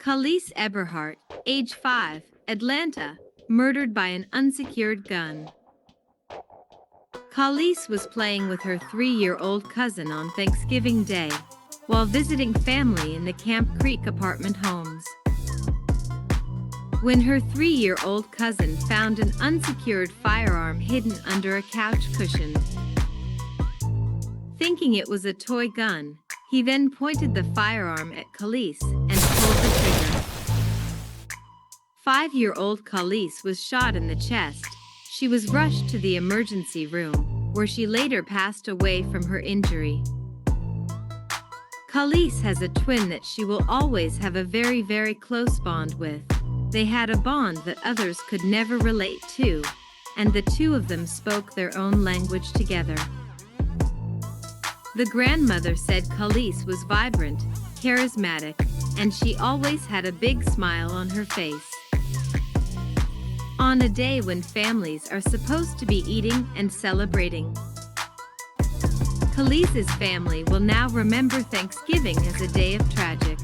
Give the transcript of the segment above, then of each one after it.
Khalis Eberhart, age 5, Atlanta, murdered by an unsecured gun. Khalis was playing with her 3-year-old cousin on Thanksgiving Day, while visiting family in the Camp Creek apartment homes. When her 3-year-old cousin found an unsecured firearm hidden under a couch cushion. Thinking it was a toy gun, he then pointed the firearm at Khalis and pulled the trigger. 5-year-old Khalis was shot in the chest. She was rushed to the emergency room, where she later passed away from her injury. Khalis has a twin that she will always have a very, very close bond with. They had a bond that others could never relate to, and the two of them spoke their own language together. The grandmother said Khalis was vibrant, charismatic, and she always had a big smile on her face. On a day when families are supposed to be eating and celebrating. Khalis's family will now remember Thanksgiving as a day of tragic.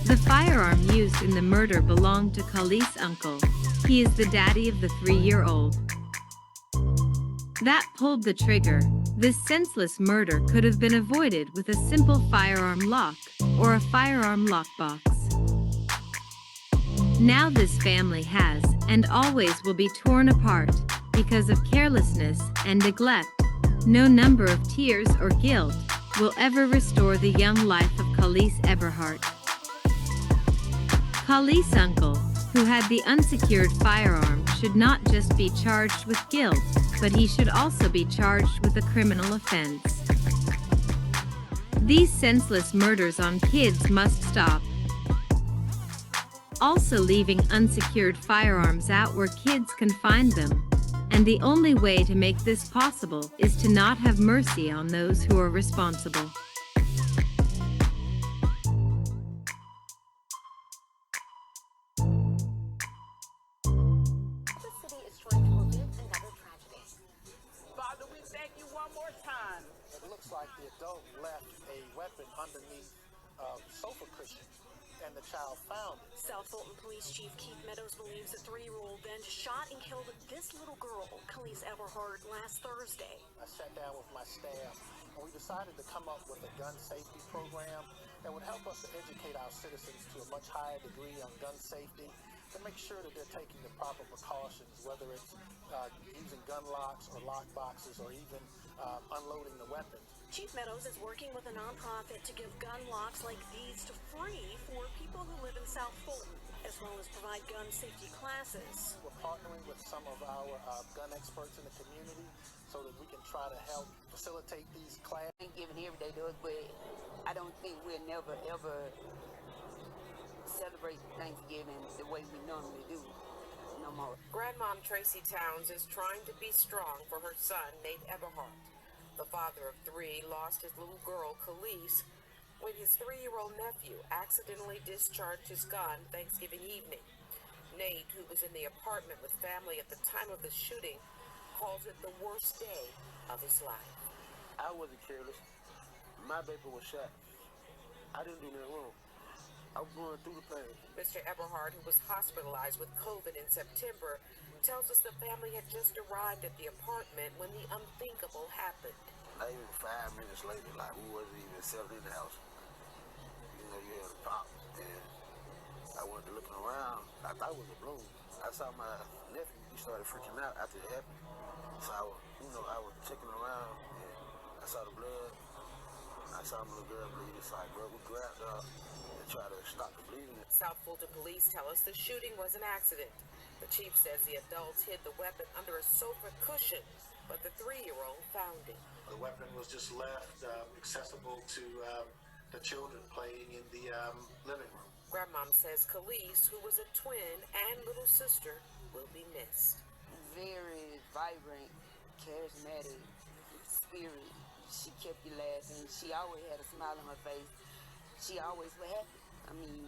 The firearm used in the murder belonged to Khalis' uncle. He is the daddy of the 3-year-old. That pulled the trigger. This senseless murder could have been avoided with a simple firearm lock or a firearm lockbox. Now this family has and always will be torn apart because of carelessness and neglect. No number of tears or guilt will ever restore the young life of Khalis Eberhart. Khalis' uncle, who had the unsecured firearm, should not just be charged with guilt, but he should also be charged with a criminal offense. These senseless murders on kids must stop. Also leaving unsecured firearms out where kids can find them. And the only way to make this possible is to not have mercy on those who are responsible. The city is trying to prevent another tragedy. Father, we thank you one more time. It looks like the adult left a weapon underneath a sofa cushion, and the child found it. South Fulton Police Chief Keith Meadows believes the 3-year-old then shot and killed this little girl, Khalis Eberhart, last Thursday. I sat down with my staff, and we decided to come up with a gun safety program that would help us to educate our citizens to a much higher degree on gun safety, to make sure that they're taking the proper precautions, whether it's using gun locks or lock boxes or even unloading the weapons. Chief Meadows is working with a nonprofit to give gun locks like these to free for people who live in South Fulton, as well as provide gun safety classes. We're partnering with some of our gun experts in the community so that we can try to help facilitate these classes. Thanksgiving every day to us, but I don't think we'll never ever celebrate Thanksgiving the way we normally do no more. Grandmom Tracy Towns is trying to be strong for her son, Nate Eberhart. The father of 3 lost his little girl, Khalis, when his 3-year-old nephew accidentally discharged his gun Thanksgiving evening. Nate, who was in the apartment with family at the time of the shooting, calls it the worst day of his life. I wasn't careless. My baby was shot. I didn't do nothing wrong. I was going through the pain. Mr. Eberhart, who was hospitalized with COVID in September, tells us the family had just arrived at the apartment when the unthinkable happened. Not even 5 minutes later, like we wasn't even settled in the house. You know, you had a pop, and I went to looking around. I thought it was a balloon. I saw my nephew, he started freaking out after it happened. So I was checking around, and I saw the blood. I saw my little girl bleed. So I grabbed her and tried to stop the bleeding. South Fulton police tell us the shooting was an accident. The chief says the adults hid the weapon under a sofa cushion, but the 3-year-old found it. The weapon was just left accessible to the children playing in the living room. Grandmom says Khalis, who was a twin and little sister, will be missed. Very vibrant, charismatic spirit. She kept you laughing. She always had a smile on her face. She always was happy. I mean,